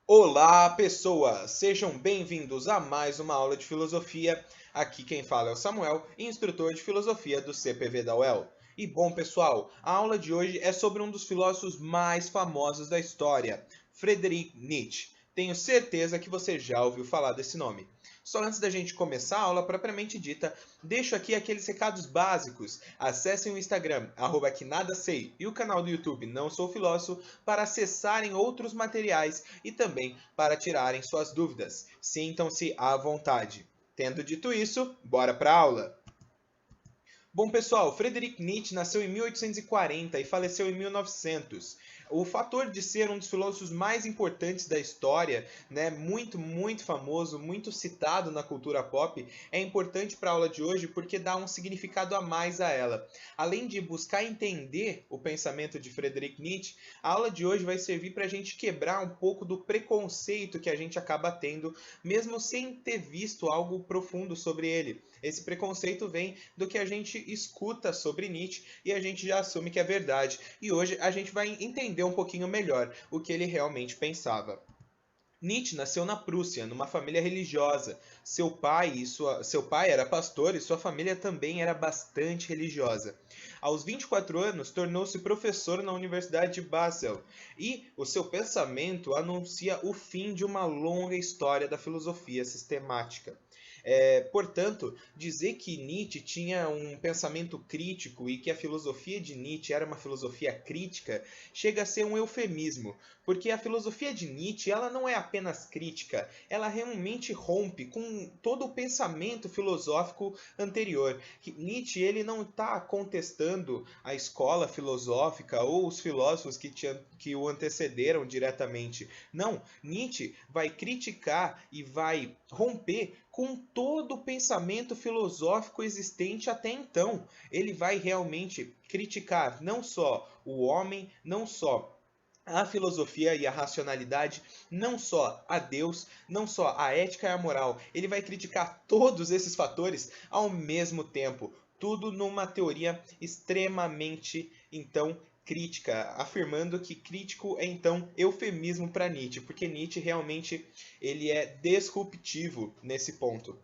Olá, pessoas! Sejam bem-vindos a mais uma aula de filosofia. Aqui quem fala é o Samuel, instrutor de filosofia do CPV da UEL. E bom, pessoal, a aula de hoje é sobre um dos filósofos mais famosos da história, Friedrich Nietzsche. Tenho certeza que você já ouviu falar desse nome. Só antes da gente começar a aula propriamente dita, deixo aqui aqueles recados básicos. Acessem o Instagram, @quenadasei, e o canal do YouTube Não Sou Filósofo para acessarem outros materiais e também para tirarem suas dúvidas. Sintam-se à vontade. Tendo dito isso, bora para a aula! Bom, pessoal, Friedrich Nietzsche nasceu em 1840 e faleceu em 1900. O fator de ser um dos filósofos mais importantes da história, né, muito famoso, muito citado na cultura pop, é importante para a aula de hoje porque dá um significado a mais a ela. Além de buscar entender o pensamento de Friedrich Nietzsche, a aula de hoje vai servir para a gente quebrar um pouco do preconceito que a gente acaba tendo, mesmo sem ter visto algo profundo sobre ele. Esse preconceito vem do que a gente escuta sobre Nietzsche e a gente já assume que é verdade. E hoje a gente vai entender um pouquinho melhor o que ele realmente pensava. Nietzsche nasceu na Prússia, numa família religiosa. Seu pai era pastor e sua família também era bastante religiosa. Aos 24 anos, tornou-se professor na Universidade de Basel, e o seu pensamento anuncia o fim de uma longa história da filosofia sistemática. Portanto, dizer que Nietzsche tinha um pensamento crítico e que a filosofia de Nietzsche era uma filosofia crítica chega a ser um eufemismo, porque a filosofia de Nietzsche ela não é apenas crítica, ela realmente rompe com todo o pensamento filosófico anterior. Nietzsche ele não está contestando a escola filosófica ou os filósofos que o antecederam diretamente. Não, Nietzsche vai criticar e vai romper com todo o pensamento filosófico existente até então. Ele vai realmente criticar não só o homem, não só a filosofia e a racionalidade, não só a Deus, não só a ética e a moral. Ele vai criticar todos esses fatores ao mesmo tempo. Tudo numa teoria extremamente, então, crítica, afirmando que crítico é então eufemismo para Nietzsche, porque Nietzsche realmente ele é disruptivo nesse ponto.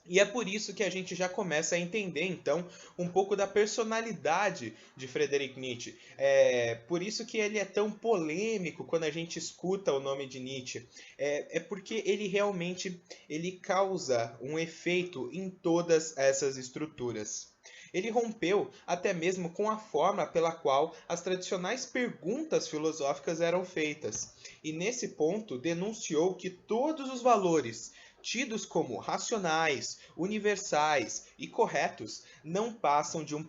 E é por isso que a gente já começa a entender, então, um pouco da personalidade de Friedrich Nietzsche. É por isso que ele é tão polêmico quando a gente escuta o nome de Nietzsche. É porque ele realmente ele causa um efeito em todas essas estruturas. Ele rompeu até mesmo com a forma pela qual as tradicionais perguntas filosóficas eram feitas. E nesse ponto denunciou que todos os valores tidos como racionais, universais e corretos, não passam de um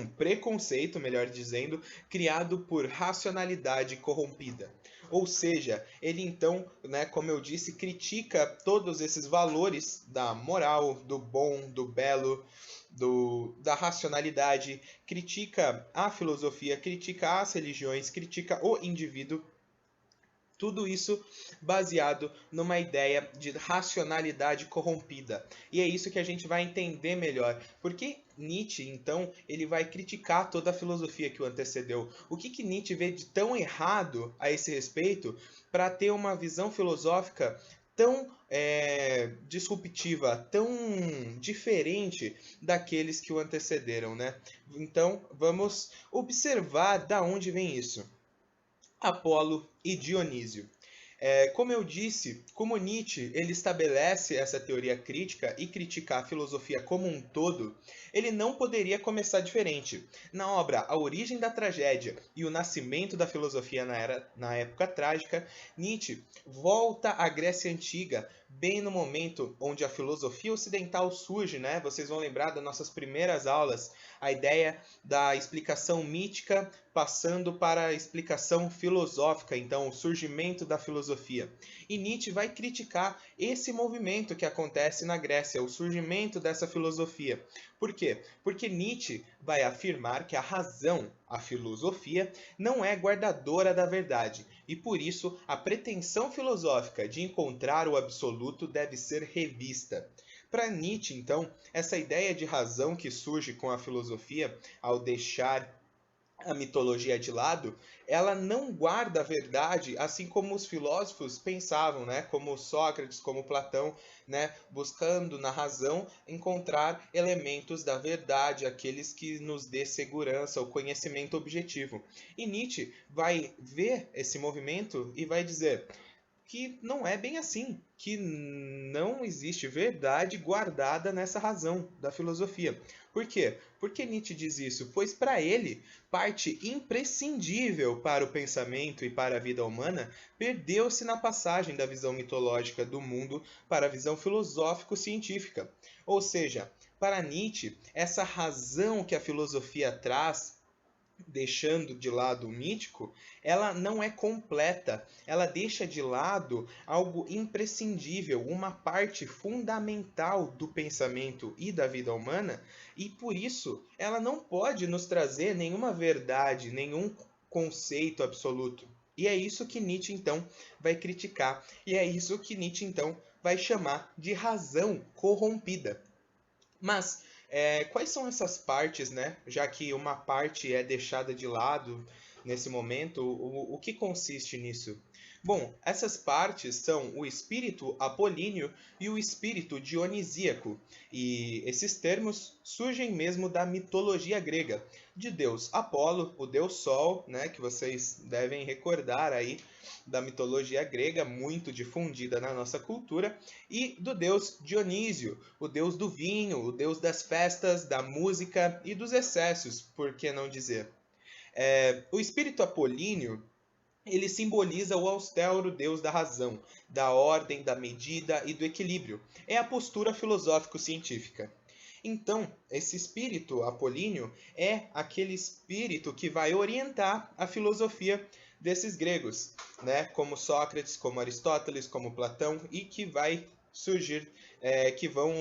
preconceito, melhor dizendo, criado por racionalidade corrompida. Ou seja, ele então, né, como eu disse, critica todos esses valores da moral, do bom, do belo, da racionalidade, critica a filosofia, critica as religiões, critica o indivíduo. Tudo isso baseado numa ideia de racionalidade corrompida. E é isso que a gente vai entender melhor. Porque Nietzsche, então, ele vai criticar toda a filosofia que o antecedeu. O que Nietzsche vê de tão errado a esse respeito para ter uma visão filosófica tão disruptiva, tão diferente daqueles que o antecederam, né? Então, vamos observar da onde vem isso. Apolo e Dionísio. Como eu disse, como Nietzsche ele estabelece essa teoria crítica e critica a filosofia como um todo, ele não poderia começar diferente. Na obra A Origem da Tragédia e o Nascimento da Filosofia na Época Trágica, Nietzsche volta à Grécia Antiga, bem no momento onde a filosofia ocidental surge, né? Vocês vão lembrar das nossas primeiras aulas, a ideia da explicação mítica passando para a explicação filosófica, então o surgimento da filosofia. E Nietzsche vai criticar esse movimento que acontece na Grécia, o surgimento dessa filosofia. Por quê? Porque Nietzsche vai afirmar que a razão, a filosofia, não é guardadora da verdade, e por isso a pretensão filosófica de encontrar o absoluto deve ser revista. Para Nietzsche, então, essa ideia de razão que surge com a filosofia, ao deixar a mitologia de lado, ela não guarda a verdade, assim como os filósofos pensavam, né? Como Sócrates, como Platão, né? Buscando na razão encontrar elementos da verdade, aqueles que nos dê segurança, o conhecimento objetivo. E Nietzsche vai ver esse movimento e vai dizer: que não é bem assim, que não existe verdade guardada nessa razão da filosofia. Por quê? Por que Nietzsche diz isso? Pois para ele, parte imprescindível para o pensamento e para a vida humana perdeu-se na passagem da visão mitológica do mundo para a visão filosófico-científica. Ou seja, para Nietzsche, essa razão que a filosofia traz, deixando de lado o mítico, ela não é completa. Ela deixa de lado algo imprescindível, uma parte fundamental do pensamento e da vida humana, e por isso ela não pode nos trazer nenhuma verdade, nenhum conceito absoluto. E é isso que Nietzsche então vai criticar, e é isso que Nietzsche então vai chamar de razão corrompida. Mas quais são essas partes, né? Já que uma parte é deixada de lado nesse momento, o que consiste nisso? Bom, essas partes são o espírito apolíneo e o espírito dionisíaco, e esses termos surgem mesmo da mitologia grega, de Deus Apolo, o Deus Sol, né, que vocês devem recordar aí da mitologia grega, muito difundida na nossa cultura, e do deus Dionísio, o deus do vinho, o deus das festas, da música e dos excessos, por que não dizer? O espírito apolíneo, ele simboliza o austero deus da razão, da ordem, da medida e do equilíbrio. É a postura filosófico-científica. Então, esse espírito apolíneo é aquele espírito que vai orientar a filosofia desses gregos, né? Como Sócrates, como Aristóteles, como Platão, e que vai surgir, que vão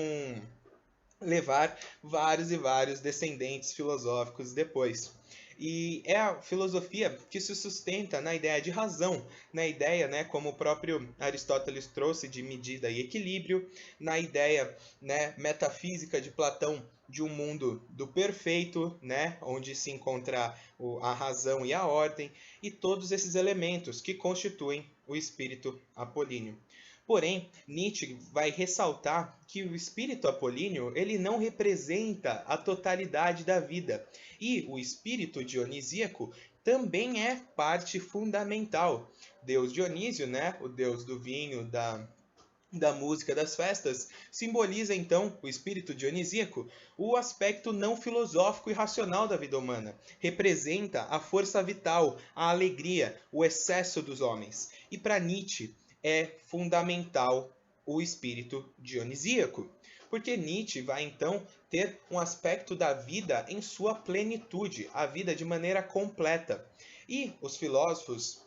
levar vários e vários descendentes filosóficos depois. E é a filosofia que se sustenta na ideia de razão, na ideia, né, como o próprio Aristóteles trouxe, de medida e equilíbrio, na ideia, né, metafísica de Platão de um mundo do perfeito, né, onde se encontra a razão e a ordem, e todos esses elementos que constituem o espírito apolíneo. Porém, Nietzsche vai ressaltar que o espírito apolíneo ele não representa a totalidade da vida, e o espírito dionisíaco também é parte fundamental. Deus Dionísio, né, o deus do vinho, da música, das festas, simboliza então o espírito dionisíaco, o aspecto não filosófico e racional da vida humana. Representa a força vital, a alegria, o excesso dos homens. E para Nietzsche é fundamental o espírito dionisíaco, porque Nietzsche vai então ter um aspecto da vida em sua plenitude, a vida de maneira completa. E os filósofos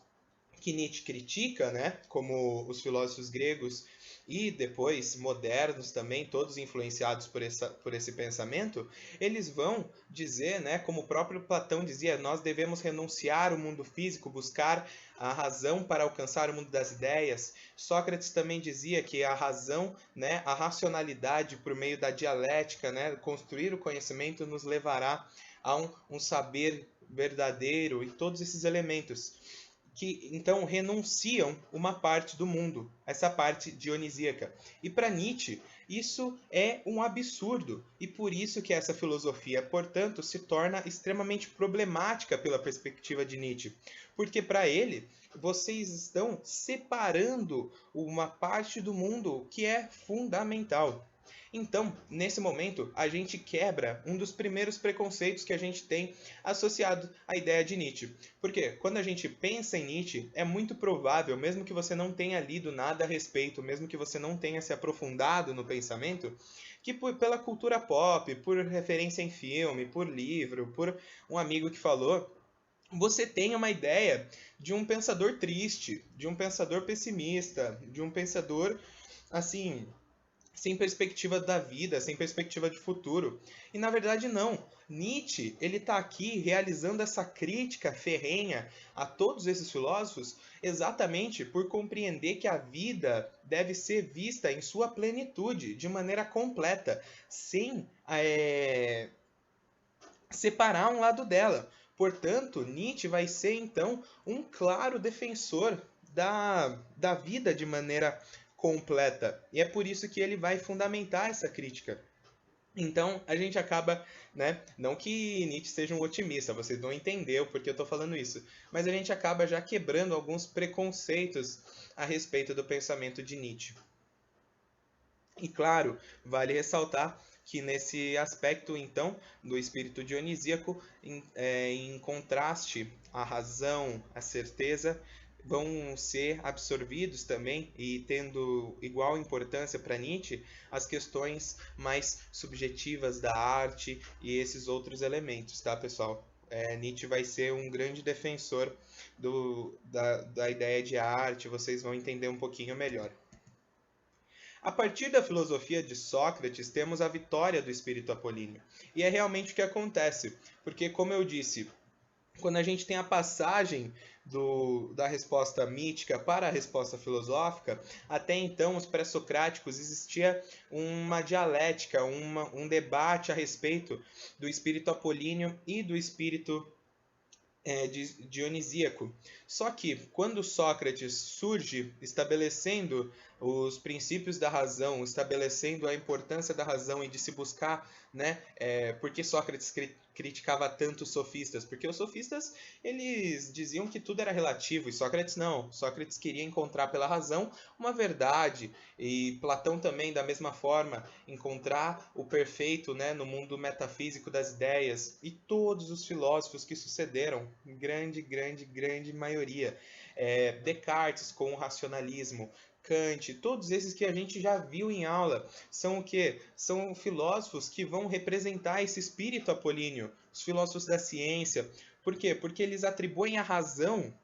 que Nietzsche critica, né, como os filósofos gregos e depois modernos também, todos influenciados por esse pensamento, eles vão dizer, né, como o próprio Platão dizia, nós devemos renunciar ao mundo físico, buscar a razão para alcançar o mundo das ideias. Sócrates também dizia que a razão, né, a racionalidade por meio da dialética, né, construir o conhecimento nos levará a um saber verdadeiro e todos esses elementos que então renunciam uma parte do mundo, essa parte dionisíaca. E para Nietzsche, isso é um absurdo, e por isso que essa filosofia, portanto, se torna extremamente problemática pela perspectiva de Nietzsche, porque para ele, vocês estão separando uma parte do mundo que é fundamental. Então, nesse momento, a gente quebra um dos primeiros preconceitos que a gente tem associado à ideia de Nietzsche. Porque quando a gente pensa em Nietzsche, é muito provável, mesmo que você não tenha lido nada a respeito, mesmo que você não tenha se aprofundado no pensamento, que pela cultura pop, por referência em filme, por livro, por um amigo que falou, você tenha uma ideia de um pensador triste, de um pensador pessimista, de um pensador, assim, sem perspectiva da vida, sem perspectiva de futuro. E na verdade não. Nietzsche, ele está aqui realizando essa crítica ferrenha a todos esses filósofos exatamente por compreender que a vida deve ser vista em sua plenitude, de maneira completa, sem separar um lado dela. Portanto, Nietzsche vai ser então um claro defensor da vida de maneira completa. E é por isso que ele vai fundamentar essa crítica. Então, a gente acaba, né? Não que Nietzsche seja um otimista, vocês vão entender o porquê eu estou falando isso, mas a gente acaba já quebrando alguns preconceitos a respeito do pensamento de Nietzsche. E claro, vale ressaltar que nesse aspecto, então, do espírito dionisíaco, em contraste à razão, à certeza, vão ser absorvidos também, e tendo igual importância para Nietzsche, as questões mais subjetivas da arte e esses outros elementos, tá, pessoal? Nietzsche vai ser um grande defensor da ideia de arte, vocês vão entender um pouquinho melhor. A partir da filosofia de Sócrates, temos a vitória do espírito apolíneo. E é realmente o que acontece, porque, como eu disse, quando a gente tem a passagem da resposta mítica para a resposta filosófica, até então os pré-socráticos existia uma dialética, um debate a respeito do espírito apolíneo e do espírito dionisíaco. Só que quando Sócrates surge estabelecendo os princípios da razão, estabelecendo a importância da razão e de se buscar, né, por que Sócrates criticava tanto os sofistas? Porque os sofistas, eles diziam que tudo era relativo, e Sócrates não. Sócrates queria encontrar pela razão uma verdade, e Platão também, da mesma forma, encontrar o perfeito, né, no mundo metafísico das ideias, e todos os filósofos que sucederam, grande maioria. Descartes com o racionalismo, Kant, todos esses que a gente já viu em aula, são o quê? São filósofos que vão representar esse espírito apolíneo, os filósofos da ciência. Por quê? Porque eles atribuem à razão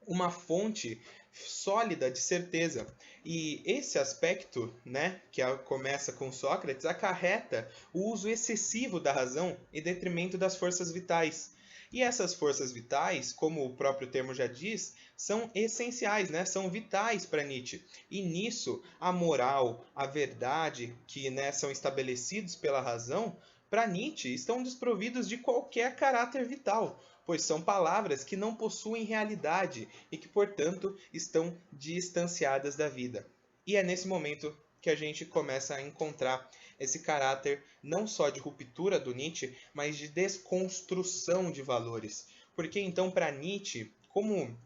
uma fonte sólida de certeza. E esse aspecto, né, que começa com Sócrates, acarreta o uso excessivo da razão em detrimento das forças vitais. E essas forças vitais, como o próprio termo já diz, são essenciais, né? São vitais para Nietzsche. E nisso, a moral, a verdade, que, né, são estabelecidos pela razão, para Nietzsche estão desprovidos de qualquer caráter vital, pois são palavras que não possuem realidade e que, portanto, estão distanciadas da vida. E é nesse momento que a gente começa a encontrar esse caráter não só de ruptura do Nietzsche, mas de desconstrução de valores. Porque então, para Nietzsche, como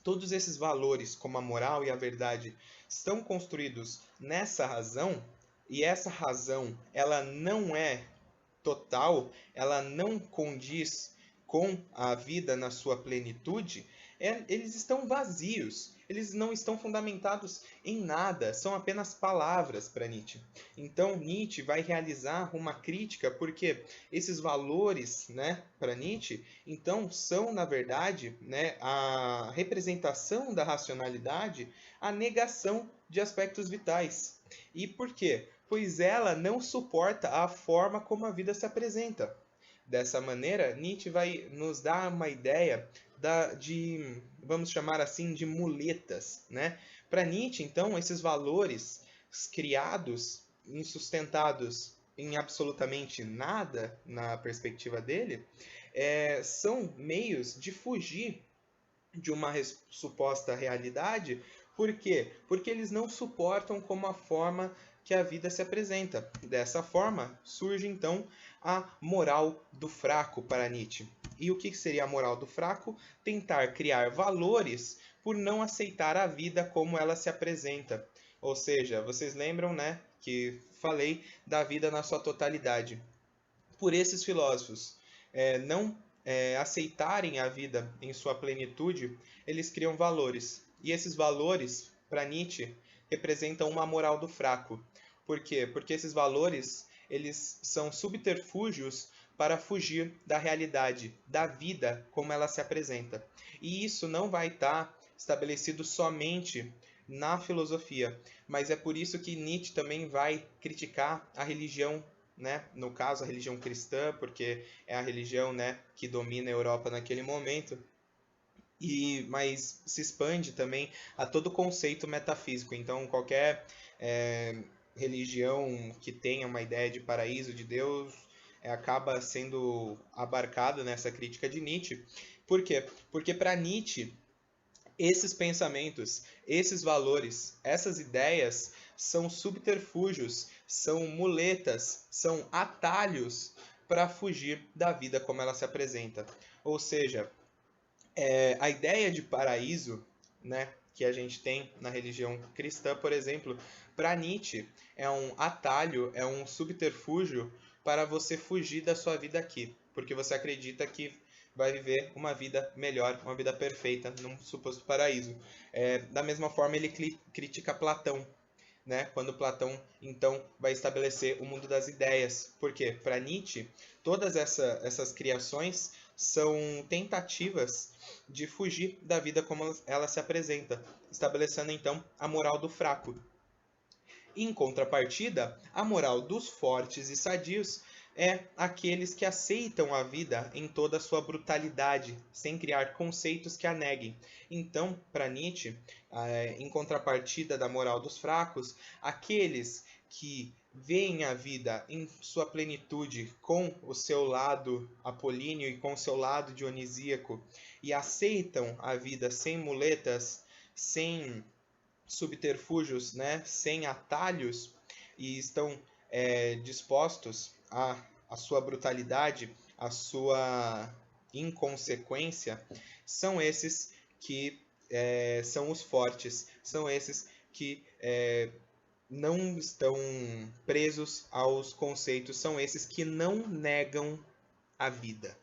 todos esses valores, como a moral e a verdade, estão construídos nessa razão, e essa razão ela não é total, ela não condiz com a vida na sua plenitude, eles estão vazios, eles não estão fundamentados em nada, são apenas palavras para Nietzsche. Então Nietzsche vai realizar uma crítica porque esses valores, né, para Nietzsche, então são na verdade, né, a representação da racionalidade, a negação de aspectos vitais. E por quê? Pois ela não suporta a forma como a vida se apresenta. Dessa maneira, Nietzsche vai nos dar uma ideia de, vamos chamar assim, de muletas, né? Para Nietzsche, então, esses valores criados, sustentados em absolutamente nada, na perspectiva dele, são meios de fugir de uma suposta realidade. Por quê? Porque eles não suportam como a forma que a vida se apresenta. Dessa forma, surge então a moral do fraco para Nietzsche. E o que seria a moral do fraco? Tentar criar valores por não aceitar a vida como ela se apresenta. Ou seja, vocês lembram, né, que falei da vida na sua totalidade. Por esses filósofos não aceitarem a vida em sua plenitude, eles criam valores. E esses valores, para Nietzsche, representam uma moral do fraco. Por quê? Porque esses valores, eles são subterfúgios para fugir da realidade, da vida como ela se apresenta. E isso não vai estar estabelecido somente na filosofia, mas é por isso que Nietzsche também vai criticar a religião, né? No caso, a religião cristã, porque é a religião, né, que domina a Europa naquele momento. Mas se expande também a todo conceito metafísico. Então, qualquer religião que tenha uma ideia de paraíso, de Deus, acaba sendo abarcado nessa crítica de Nietzsche. Por quê? Porque para Nietzsche, esses pensamentos, esses valores, essas ideias são subterfúgios, são muletas, são atalhos para fugir da vida como ela se apresenta. Ou seja, a ideia de paraíso, né, que a gente tem na religião cristã, por exemplo, para Nietzsche é um atalho, é um subterfúgio para você fugir da sua vida aqui, porque você acredita que vai viver uma vida melhor, uma vida perfeita num suposto paraíso. Da mesma forma, ele critica Platão, né? Quando Platão então vai estabelecer o mundo das ideias. Porque para Nietzsche, todas essas criações são tentativas de fugir da vida como ela se apresenta, estabelecendo então a moral do fraco. Em contrapartida, a moral dos fortes e sadios é aqueles que aceitam a vida em toda a sua brutalidade, sem criar conceitos que a neguem. Então, para Nietzsche, em contrapartida da moral dos fracos, aqueles que veem a vida em sua plenitude com o seu lado apolíneo e com o seu lado dionisíaco e aceitam a vida sem muletas, sem subterfúgios, né, sem atalhos, e estão dispostos à sua brutalidade, à sua inconsequência, são esses que são os fortes, são esses que não estão presos aos conceitos, são esses que não negam a vida.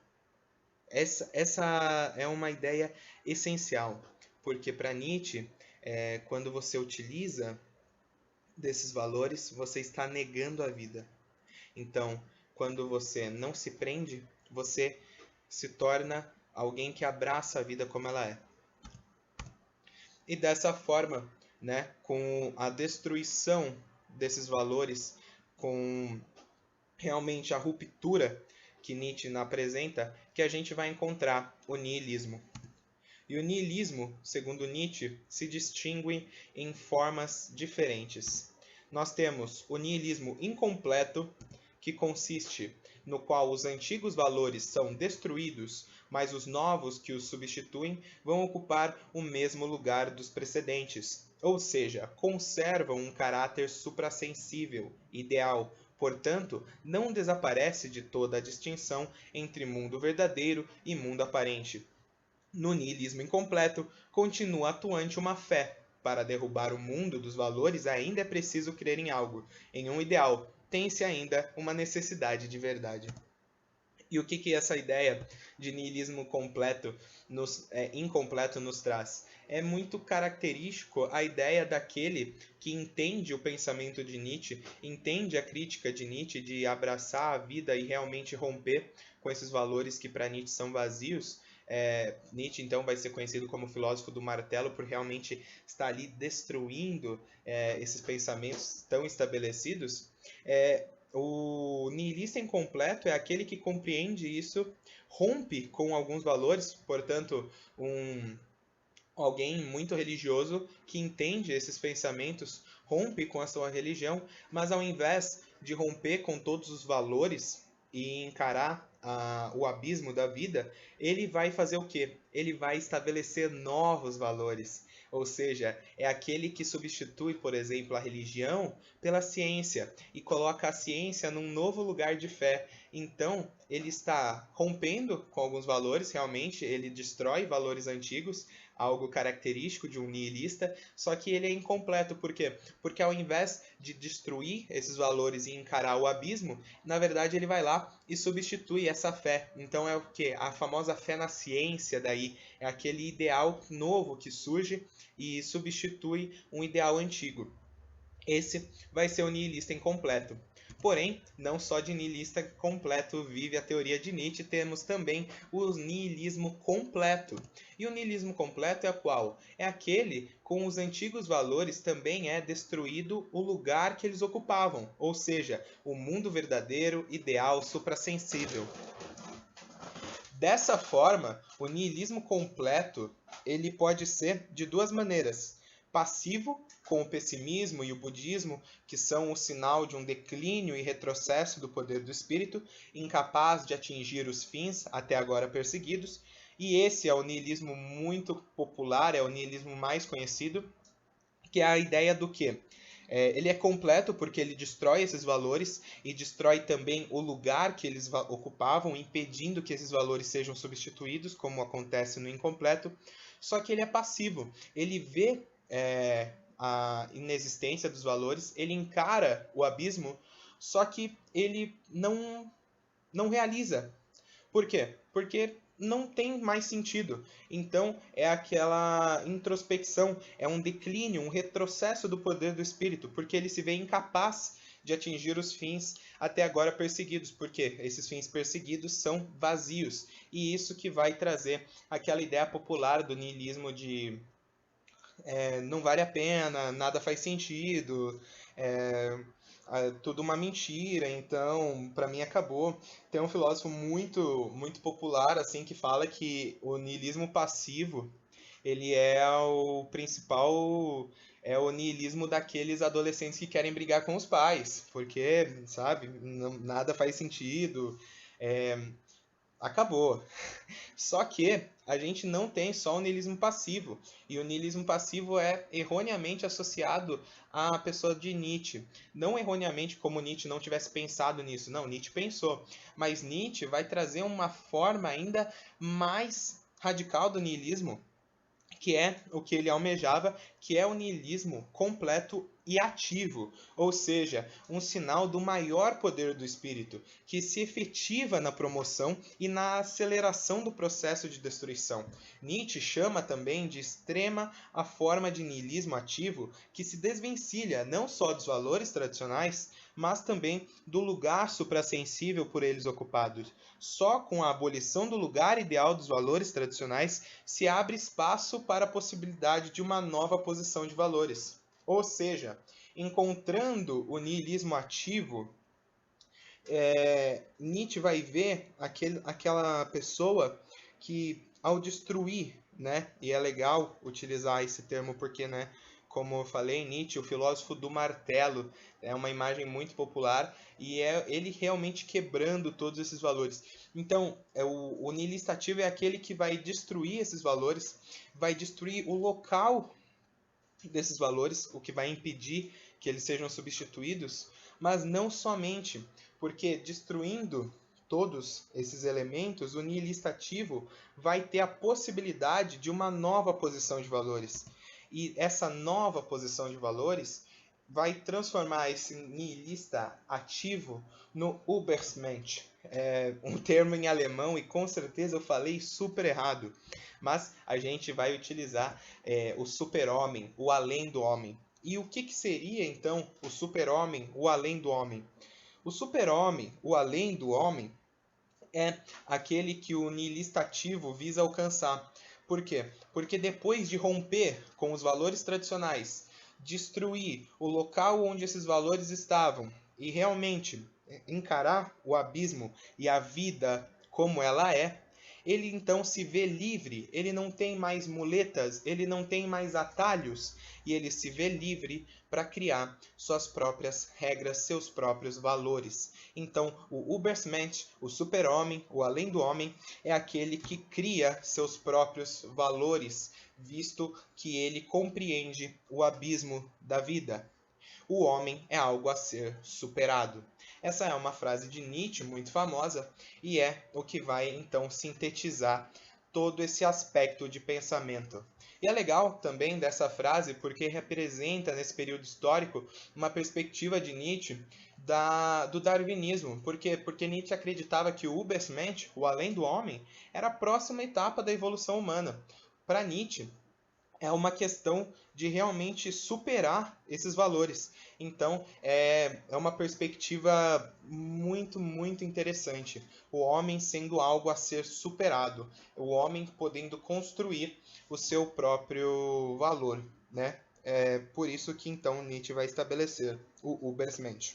Essa é uma ideia essencial, porque para Nietzsche, quando você utiliza desses valores, você está negando a vida. Então, quando você não se prende, você se torna alguém que abraça a vida como ela é. E dessa forma, né, com a destruição desses valores, com realmente a ruptura que Nietzsche apresenta, que a gente vai encontrar o niilismo. E o niilismo, segundo Nietzsche, se distingue em formas diferentes. Nós temos o niilismo incompleto, que consiste no qual os antigos valores são destruídos, mas os novos que os substituem vão ocupar o mesmo lugar dos precedentes, ou seja, conservam um caráter suprassensível, ideal. Portanto, não desaparece de toda a distinção entre mundo verdadeiro e mundo aparente. No niilismo incompleto, continua atuante uma fé. Para derrubar o mundo dos valores, ainda é preciso crer em algo, em um ideal. Tem-se ainda uma necessidade de verdade. E o que essa ideia de niilismo incompleto nos traz? É muito característico a ideia daquele que entende o pensamento de Nietzsche, entende a crítica de Nietzsche de abraçar a vida e realmente romper com esses valores que para Nietzsche são vazios. Nietzsche então vai ser conhecido como filósofo do martelo por realmente estar ali destruindo esses pensamentos tão estabelecidos. O niilista incompleto é aquele que compreende isso, rompe com alguns valores, portanto, alguém muito religioso que entende esses pensamentos, rompe com a sua religião, mas ao invés de romper com todos os valores e encarar o abismo da vida, ele vai fazer o quê? Ele vai estabelecer novos valores. Ou seja, é aquele que substitui, por exemplo, a religião pela ciência e coloca a ciência num novo lugar de fé. Então, ele está rompendo com alguns valores, realmente, ele destrói valores antigos, algo característico de um niilista, só que ele é incompleto. Por quê? Porque ao invés de destruir esses valores e encarar o abismo, na verdade ele vai lá e substitui essa fé. Então é o quê? A famosa fé na ciência daí, é aquele ideal novo que surge e substitui um ideal antigo. Esse vai ser o niilista incompleto. Porém, não só de niilista completo vive a teoria de Nietzsche, temos também o niilismo completo. E o niilismo completo é qual? É aquele com os antigos valores também é destruído o lugar que eles ocupavam, ou seja, o mundo verdadeiro, ideal, suprassensível. Dessa forma, o niilismo completo ele pode ser de duas maneiras. passivo, com o pessimismo e o budismo, que são o sinal de um declínio e retrocesso do poder do espírito, incapaz de atingir os fins até agora perseguidos. E esse é o niilismo muito popular, é o niilismo mais conhecido, que é a ideia do quê? Ele é completo porque ele destrói esses valores e destrói também o lugar que eles ocupavam, impedindo que esses valores sejam substituídos, como acontece no incompleto. Só que ele é passivo. Ele vê a inexistência dos valores, ele encara o abismo, só que ele não realiza. Por quê? Porque não tem mais sentido. Então, é aquela introspecção, é um declínio, um retrocesso do poder do espírito, porque ele se vê incapaz de atingir os fins até agora perseguidos, porque esses fins perseguidos são vazios. E isso que vai trazer aquela ideia popular do niilismo de não vale a pena, nada faz sentido, tudo uma mentira, então para mim acabou. Tem um filósofo muito popular assim que fala que o niilismo passivo ele é o principal, é o niilismo daqueles adolescentes que querem brigar com os pais, porque, sabe, nada faz sentido, acabou. Só que a gente não tem só o niilismo passivo, e o niilismo passivo é erroneamente associado à pessoa de Nietzsche. Não erroneamente como Nietzsche não tivesse pensado nisso, não, Nietzsche pensou, mas Nietzsche vai trazer uma forma ainda mais radical do niilismo, que é o que ele almejava, que é o niilismo completo e ativo, ou seja, um sinal do maior poder do espírito, que se efetiva na promoção e na aceleração do processo de destruição. Nietzsche chama também de extrema a forma de niilismo ativo que se desvencilha não só dos valores tradicionais, mas também do lugar suprassensível por eles ocupados. Só com a abolição do lugar ideal dos valores tradicionais se abre espaço para a possibilidade de uma nova posição de valores. Ou seja, encontrando o niilismo ativo, Nietzsche vai ver aquela pessoa que, ao destruir, né, e é legal utilizar esse termo porque, né, como eu falei, Nietzsche, o filósofo do martelo, é uma imagem muito popular e é ele realmente quebrando todos esses valores. Então, o niilista ativo é aquele que vai destruir esses valores, vai destruir o local desses valores, o que vai impedir que eles sejam substituídos, mas não somente, porque destruindo todos esses elementos, o niilista ativo vai ter a possibilidade de uma nova posição de valores. E essa nova posição de valores vai transformar esse niilista ativo no Übermensch. É um termo em alemão e com certeza eu falei super errado, mas a gente vai utilizar o super-homem, o além do homem. E o que seria então o super-homem, o além do homem? O super-homem, o além do homem, é aquele que o niilista ativo visa alcançar. Por quê? Porque depois de romper com os valores tradicionais, destruir o local onde esses valores estavam e realmente encarar o abismo e a vida como ela é, ele então se vê livre, ele não tem mais muletas, ele não tem mais atalhos e ele se vê livre para criar suas próprias regras, seus próprios valores. Então, o Übermensch, o super-homem, o além do homem, é aquele que cria seus próprios valores, visto que ele compreende o abismo da vida. O homem é algo a ser superado. Essa é uma frase de Nietzsche muito famosa e é o que vai então sintetizar todo esse aspecto de pensamento. E é legal também dessa frase porque representa nesse período histórico uma perspectiva de Nietzsche do darwinismo. Por quê? Porque Nietzsche acreditava que o Übermensch, o além do homem, era a próxima etapa da evolução humana. Para Nietzsche, é uma questão de realmente superar esses valores. Então, é uma perspectiva muito interessante. O homem sendo algo a ser superado. O homem podendo construir o seu próprio valor, né? É por isso que, então, Nietzsche vai estabelecer o Übermensch.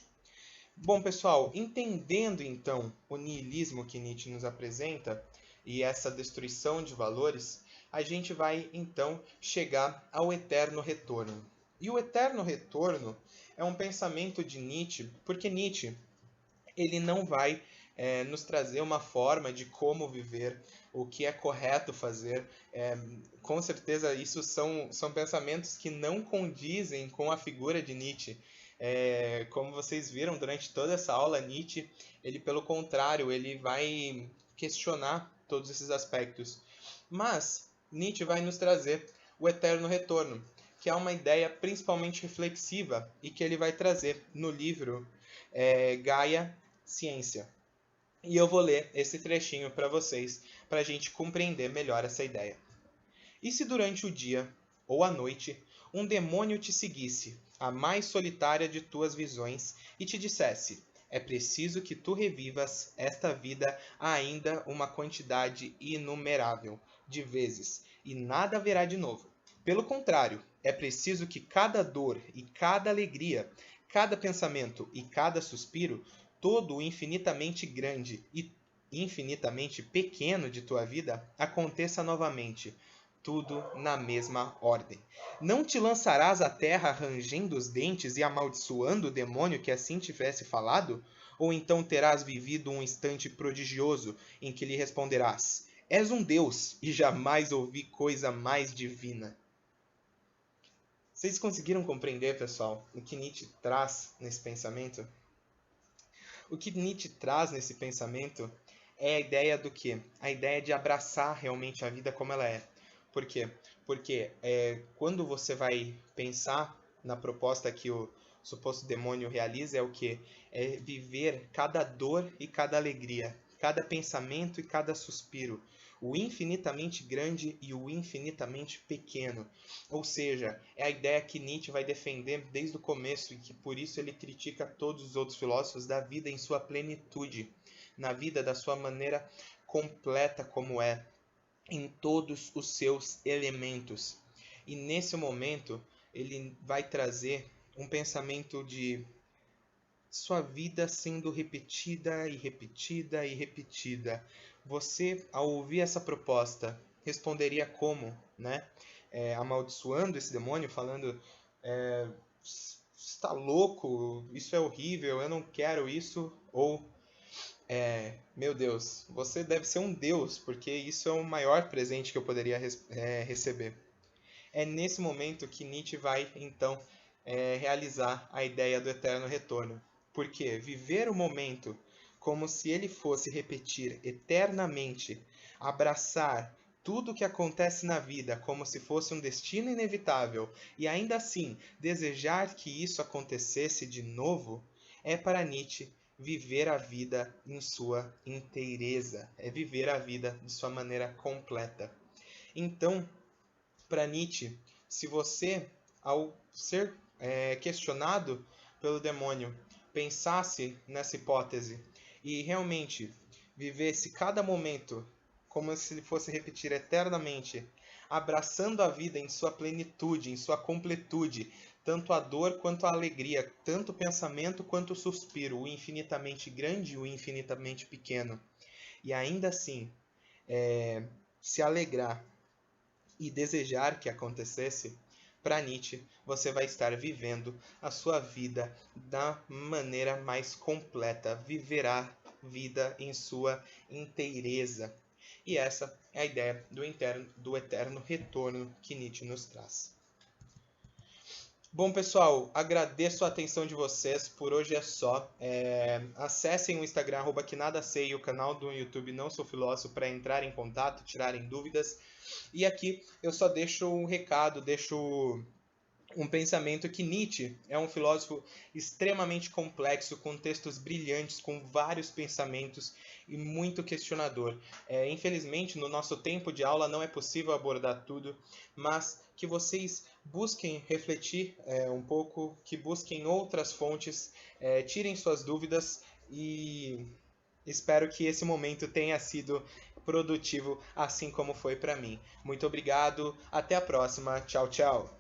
Bom, pessoal, entendendo, então, o niilismo que Nietzsche nos apresenta e essa destruição de valores, a gente vai então chegar ao eterno retorno. E o eterno retorno é um pensamento de Nietzsche, porque Nietzsche ele não vai nos trazer uma forma de como viver, o que é correto fazer. Com certeza, isso são pensamentos que não condizem com a figura de Nietzsche. Como vocês viram durante toda essa aula, Nietzsche, ele pelo contrário, ele vai questionar todos esses aspectos. Mas Nietzsche vai nos trazer o eterno retorno, que é uma ideia principalmente reflexiva e que ele vai trazer no livro Gaia Ciência. E eu vou ler esse trechinho para vocês, para a gente compreender melhor essa ideia. E se durante o dia ou a noite um demônio te seguisse, a mais solitária de tuas visões, e te dissesse: é preciso que tu revivas esta vida ainda uma quantidade inumerável de vezes, e nada haverá de novo. Pelo contrário, é preciso que cada dor e cada alegria, cada pensamento e cada suspiro, todo o infinitamente grande e infinitamente pequeno de tua vida, aconteça novamente, tudo na mesma ordem. Não te lançarás à terra rangendo os dentes e amaldiçoando o demônio que assim tivesse falado? Ou então terás vivido um instante prodigioso em que lhe responderás: és um Deus e jamais ouvi coisa mais divina. Vocês conseguiram compreender, pessoal, o que Nietzsche traz nesse pensamento? O que Nietzsche traz nesse pensamento é a ideia do quê? A ideia de abraçar realmente a vida como ela é. Por quê? Porque quando você vai pensar na proposta que o suposto demônio realiza, é o quê? É viver cada dor e cada alegria, cada pensamento e cada suspiro, o infinitamente grande e o infinitamente pequeno. Ou seja, é a ideia que Nietzsche vai defender desde o começo e que por isso ele critica todos os outros filósofos da vida em sua plenitude, na vida da sua maneira completa como é, em todos os seus elementos. E nesse momento ele vai trazer um pensamento de sua vida sendo repetida e repetida e repetida. Você, ao ouvir essa proposta, responderia como, né? Amaldiçoando esse demônio, falando: está louco, isso é horrível, eu não quero isso, ou meu Deus, você deve ser um deus, porque isso é o maior presente que eu poderia receber. É nesse momento que Nietzsche vai, então, realizar a ideia do eterno retorno. Porque viver o momento como se ele fosse repetir eternamente, abraçar tudo o que acontece na vida como se fosse um destino inevitável e ainda assim desejar que isso acontecesse de novo, é para Nietzsche viver a vida em sua inteireza, é viver a vida de sua maneira completa. Então, para Nietzsche, se você, ao ser questionado pelo demônio, pensasse nessa hipótese e realmente vivesse cada momento como se ele fosse repetir eternamente, abraçando a vida em sua plenitude, em sua completude, tanto a dor quanto a alegria, tanto o pensamento quanto o suspiro, o infinitamente grande e o infinitamente pequeno, e ainda assim se alegrar e desejar que acontecesse, para Nietzsche, você vai estar vivendo a sua vida da maneira mais completa, viverá vida em sua inteireza. E essa é a ideia do eterno retorno que Nietzsche nos traz. Bom, pessoal, agradeço a atenção de vocês. Por hoje é só. Acessem o Instagram, @quenadasei, e o canal do YouTube Não Sou Filósofo para entrar em contato, tirarem dúvidas. E aqui eu só deixo um recado, deixo um pensamento que Nietzsche é um filósofo extremamente complexo, com textos brilhantes, com vários pensamentos e muito questionador. Infelizmente, no nosso tempo de aula não é possível abordar tudo, mas que vocês busquem refletir um pouco, que busquem outras fontes, tirem suas dúvidas e espero que esse momento tenha sido produtivo, assim como foi para mim. Muito obrigado, até a próxima, tchau, tchau!